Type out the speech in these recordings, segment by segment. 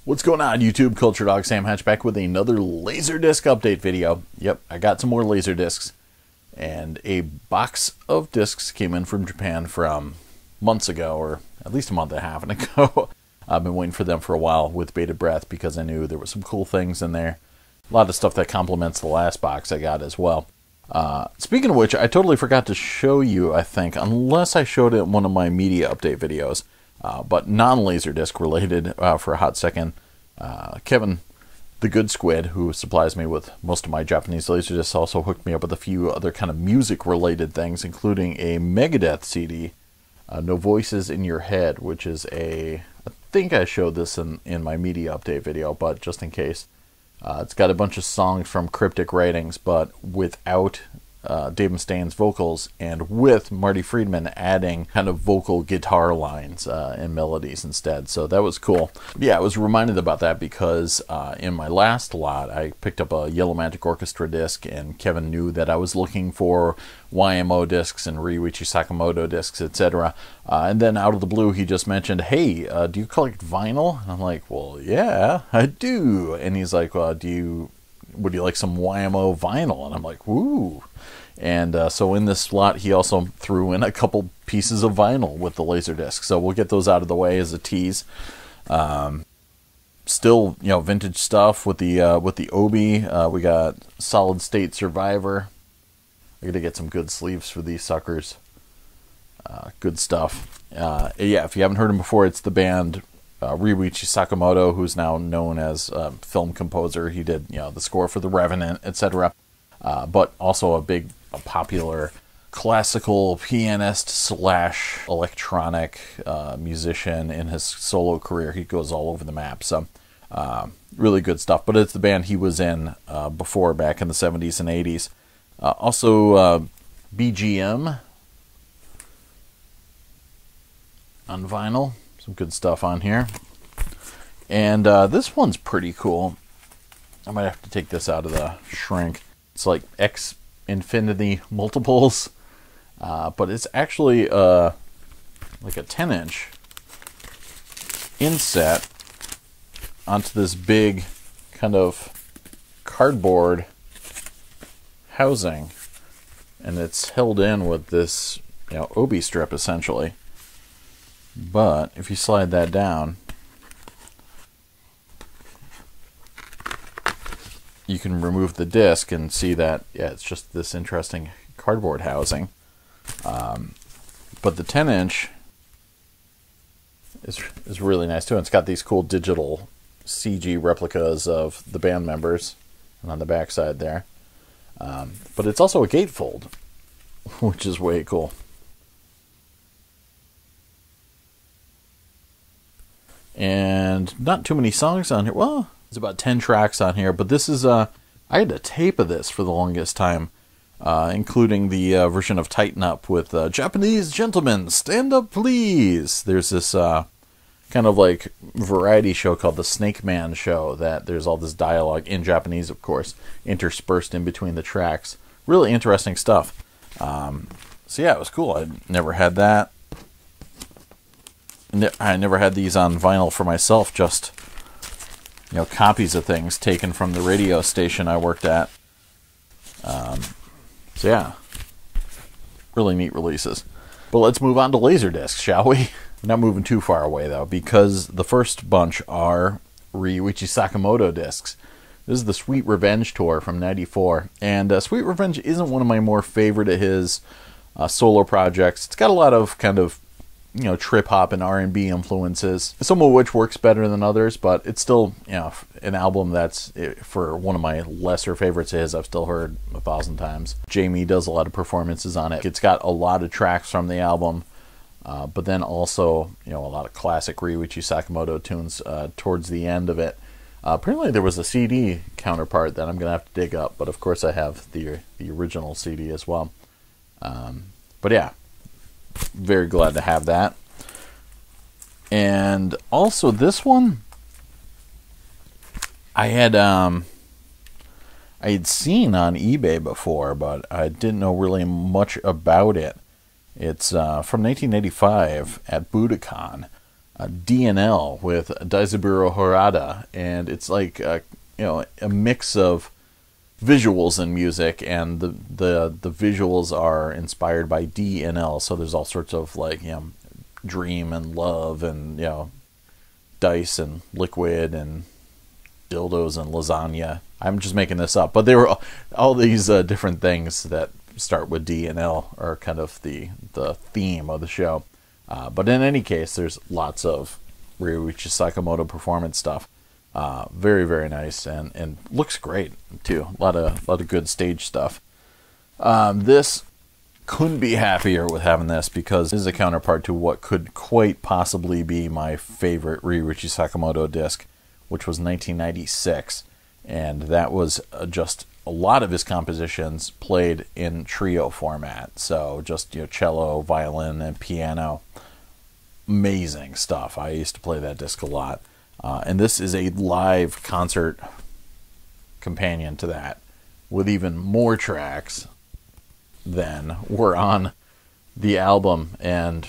What's going on, YouTube? Culturedog Sam Hatch back with another Laserdisc update video. Yep, I got some more Laserdiscs, and a box of discs came in from Japan from months ago, or at least a month and a half ago. I've been waiting for them for a while with bated breath because I knew there were some cool things in there. A lot of stuff that complements the last box I got as well. Speaking of which, I totally forgot to show you, I think, unless I showed it in one of my media update videos. But non-Laserdisc related for a hot second. Kevin, the good squid, who supplies me with most of my Japanese Laserdiscs, also hooked me up with a few other kind of music-related things, including a Megadeth CD, No Voices in Your Head, which is I think I showed this in my media update video, but just in case. It's got a bunch of songs from Cryptic Writings, but without Dave Mustaine's vocals, and with Marty Friedman adding kind of vocal guitar lines and melodies instead. So that was cool. Yeah, I was reminded about that because in my last lot, I picked up a Yellow Magic Orchestra disc, and Kevin knew that I was looking for YMO discs and Ryuichi Sakamoto discs, etc. And then out of the blue, he just mentioned, "Hey, do you collect vinyl?" And I'm like, "Well, yeah, I do." And he's like, "Well, would you like some YMO vinyl?" And I'm like, "Woo." And so in this slot, he also threw in a couple pieces of vinyl with the Laserdisc. So we'll get those out of the way as a tease. Still, vintage stuff with the Obi. We got Solid State Survivor. I got to get some good sleeves for these suckers. Good stuff. Yeah, if you haven't heard him before, it's the band Ryuichi Sakamoto, who's now known as a film composer. He did, the score for The Revenant, etc. But also a popular classical pianist / electronic musician in his solo career. He goes all over the map. So really good stuff. But it's the band he was in before, back in the 70s and 80s. Also BGM on vinyl. Some good stuff on here. And this one's pretty cool. I might have to take this out of the shrink. It's like X infinity multiples, but it's actually like a 10-inch inset onto this big kind of cardboard housing, and it's held in with this Obi strip essentially. But if you slide that down, you can remove the disc and see that, it's just this interesting cardboard housing. But the 10-inch is really nice too. And it's got these cool digital CG replicas of the band members, and on the back side there. But it's also a gatefold, which is way cool. And not too many songs on here. Well, there's about 10 tracks on here, but this is I had a tape of this for the longest time, including the version of Tighten Up with Japanese Gentlemen, Stand Up Please. There's this kind of like variety show called the Snake Man Show that there's all this dialogue in Japanese, of course, interspersed in between the tracks. Really interesting stuff. So yeah, it was cool. I never had that. I never had these on vinyl for myself, just copies of things taken from the radio station I worked at. So yeah, really neat releases. But let's move on to Laserdiscs, shall we? We're not moving too far away though, because the first bunch are Ryuichi Sakamoto discs. This is the Sweet Revenge tour from '94, and Sweet Revenge isn't one of my more favorite of his solo projects. It's got a lot of kind of trip hop and R&B influences, some of which works better than others, but it's still, an album that's, for one of my lesser favorites of his, I've still heard 1,000 times. Jamie does a lot of performances on it. It's got a lot of tracks from the album, but then also, a lot of classic Ryuichi Sakamoto tunes towards the end of it. Apparently there was a CD counterpart that I'm going to have to dig up, but of course I have the original CD as well. But yeah, very glad to have that. And also this one I had seen on eBay before, but I didn't know really much about it. It's from 1985 at Budokan. DNL with Daizaburo Harada, and it's like a mix of visuals and music, and the visuals are inspired by DNL. So there's all sorts of like dream and love and dice and liquid and dildos and lasagna. I'm just making this up, but there were all these different things that start with D and L are kind of the theme of the show. But in any case, there's lots of Ryuichi Sakamoto performance stuff. Very, very nice, and looks great too. A lot of good stage stuff. This couldn't be happier with having this, because this is a counterpart to what could quite possibly be my favorite Ryuichi Sakamoto disc, which was 1996, and that was just a lot of his compositions played in trio format. So just cello, violin, and piano. Amazing stuff. I used to play that disc a lot. And this is a live concert companion to that, with even more tracks than were on the album. And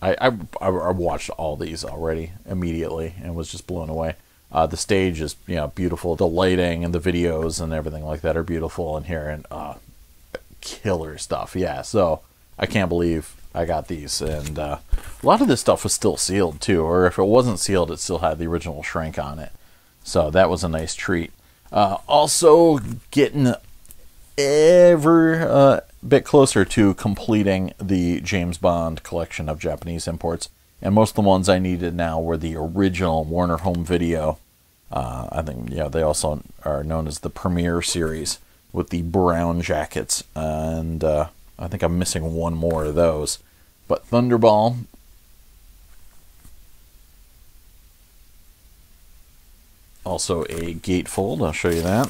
I watched all these already immediately and was just blown away. The stage is beautiful. The lighting and the videos and everything like that are beautiful in here, and killer stuff. Yeah, so I can't believe I got these, and a lot of this stuff was still sealed too, or if it wasn't sealed, it still had the original shrink on it. So that was a nice treat. Also getting ever bit closer to completing the James Bond collection of Japanese imports, and most of the ones I needed now were the original Warner Home Video. I think they also are known as the Premiere series with the brown jackets, and I think I'm missing one more of those. But Thunderball, also a gatefold. I'll show you that.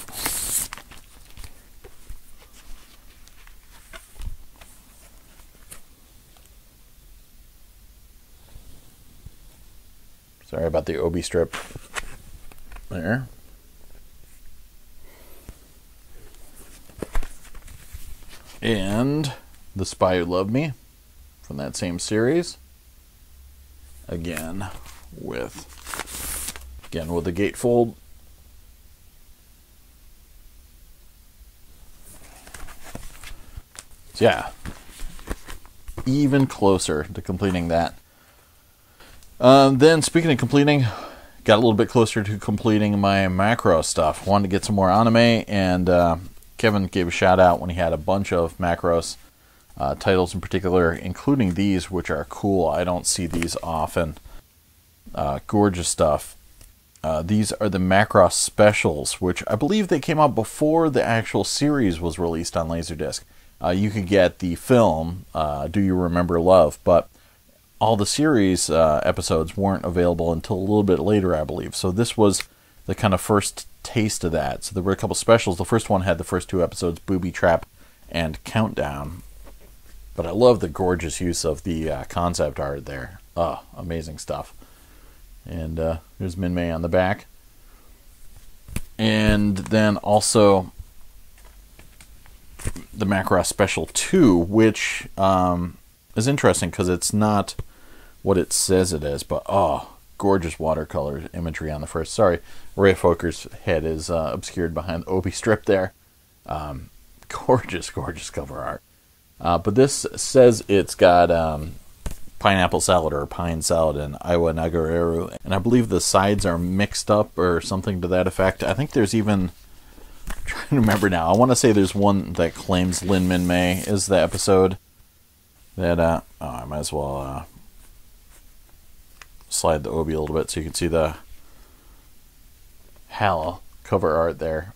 Sorry about the Obi strip there. And The Spy Who Loved Me from that same series. Again with the gatefold. So yeah, even closer to completing that. Then speaking of completing, got a little bit closer to completing my macro stuff. Wanted to get some more anime, and Kevin gave a shout out when he had a bunch of macros titles in particular, including these, which are cool. I don't see these often. Gorgeous stuff. These are the Macross specials, which I believe they came out before the actual series was released on Laserdisc. You could get the film, Do You Remember Love, but all the series episodes weren't available until a little bit later, I believe. So this was the kind of first taste of that. So there were a couple specials. The first one had the first two episodes, Booby Trap and Countdown. But I love the gorgeous use of the concept art there. Oh, amazing stuff. And there's Min-Mei on the back. And then also the Macross Special 2, which is interesting because it's not what it says it is, but gorgeous watercolor imagery on the first. Sorry, Ray Foker's head is obscured behind the Obi strip there. Gorgeous, gorgeous cover art. But this says it's got pineapple salad or pine salad and Iwa Nagareru, and I believe the sides are mixed up or something to that effect. I think there's even, I'm trying to remember now, I want to say there's one that claims Lin Min-Mei is the episode that I might as well slide the Obi a little bit so you can see the HAL cover art there.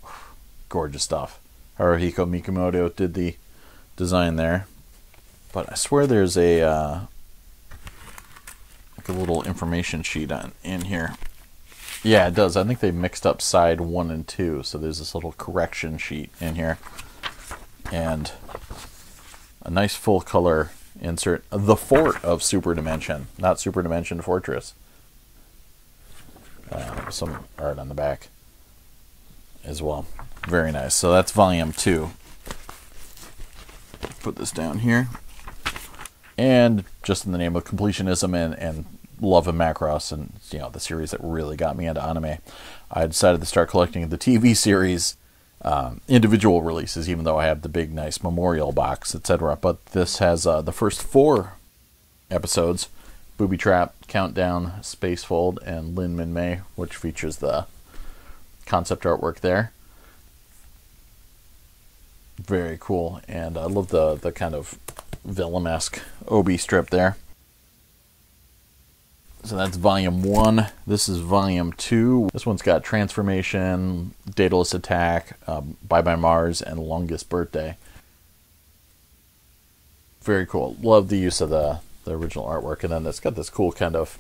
Gorgeous stuff. Haruhiko Mikimoto did the design there, but I swear there's a like a little information sheet in here. Yeah, it does. I think they mixed up side 1 and 2, so there's this little correction sheet in here, and a nice full color insert. The Fort of Super Dimension, not Super Dimension Fortress. Some art on the back as well. Very nice. So that's volume 2. Put this down here. And just in the name of completionism and love of Macross, and you know, the series that really got me into anime, I decided to start collecting the TV series individual releases, even though I have the big nice memorial box, etc. But this has the first 4 episodes: Booby Trap, Countdown, Spacefold, and Lin Min Mei, which features the concept artwork there. Very cool, and I love the kind of Vellum-esque Obi strip there. So that's volume 1. This is volume 2. This one's got Transformation, Daedalus Attack, Bye Bye Mars, and Longest Birthday. Very cool. Love the use of the original artwork, and then it's got this cool kind of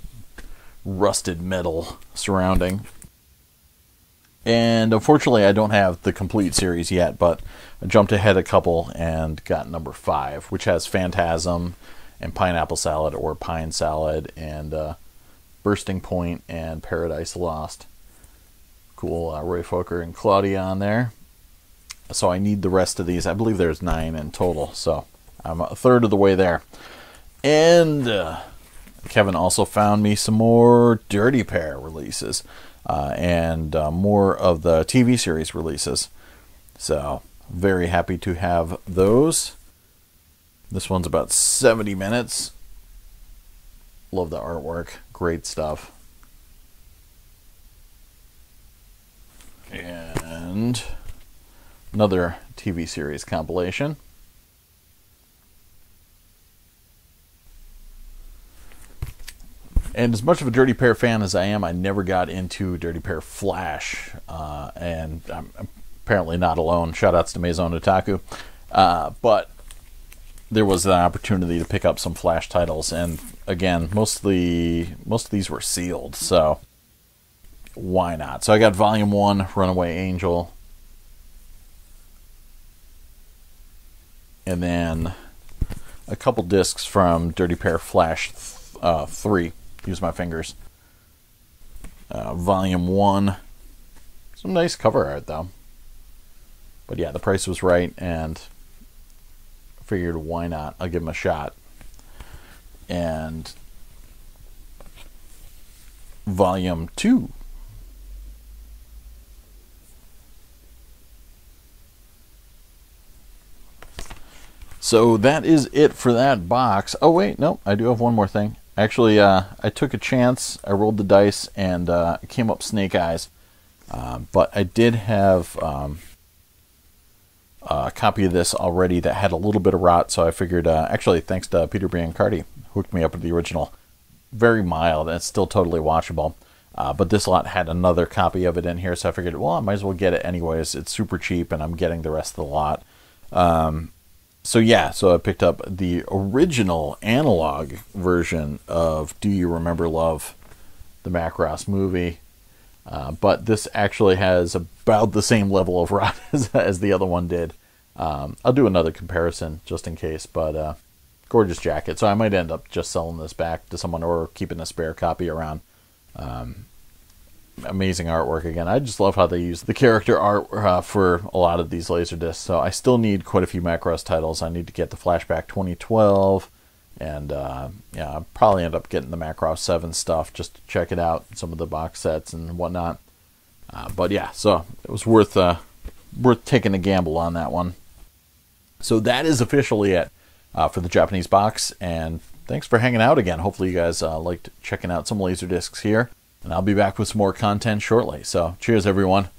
rusted metal surrounding. And unfortunately, I don't have the complete series yet, but I jumped ahead a couple and got number 5, which has Phantasm and Pineapple Salad, or Pine Salad, and Bursting Point and Paradise Lost. Cool Roy Fokker and Claudia on there. So I need the rest of these. I believe there's 9 in total, so I'm a third of the way there. And Kevin also found me some more Dirty Pair releases, and more of the TV series releases. So very happy to have those. This one's about 70 minutes. Love the artwork. Great stuff. And another TV series compilation. And as much of a Dirty Pair fan as I am, I never got into Dirty Pair Flash. And I'm apparently not alone. Shoutouts to Maison Otaku. But there was an opportunity to pick up some Flash titles. And again, most of these were sealed. So why not? So I got Volume 1, Runaway Angel. And then a couple discs from Dirty Pair Flash 3. Use my fingers. Volume 1. Some nice cover art, though. But yeah, the price was right, and I figured, why not? I'll give them a shot. And Volume 2. So that is it for that box. Oh, wait, no, I do have one more thing. Actually, I took a chance. I rolled the dice, and it came up Snake Eyes. But I did have a copy of this already that had a little bit of rot, so I figured, actually, thanks to Peter Biancardi, hooked me up with the original. Very mild, and it's still totally watchable. But this lot had another copy of it in here, so I figured, well, I might as well get it anyways. It's super cheap, and I'm getting the rest of the lot. So yeah, so I picked up the original analog version of Do You Remember Love, the Macross movie. But this actually has about the same level of rot as the other one did. I'll do another comparison just in case, but gorgeous jacket. So I might end up just selling this back to someone or keeping a spare copy around. Amazing artwork again. I just love how they use the character art for a lot of these Laserdiscs. So I still need quite a few Macross titles. I need to get the Flashback 2012, and yeah, I'll probably end up getting the Macross 7 stuff just to check it out, some of the box sets and whatnot. But yeah, so it was worth taking a gamble on that one. So that is officially it for the Japanese box, and thanks for hanging out again. Hopefully you guys liked checking out some Laserdiscs here. And I'll be back with some more content shortly. So cheers, everyone.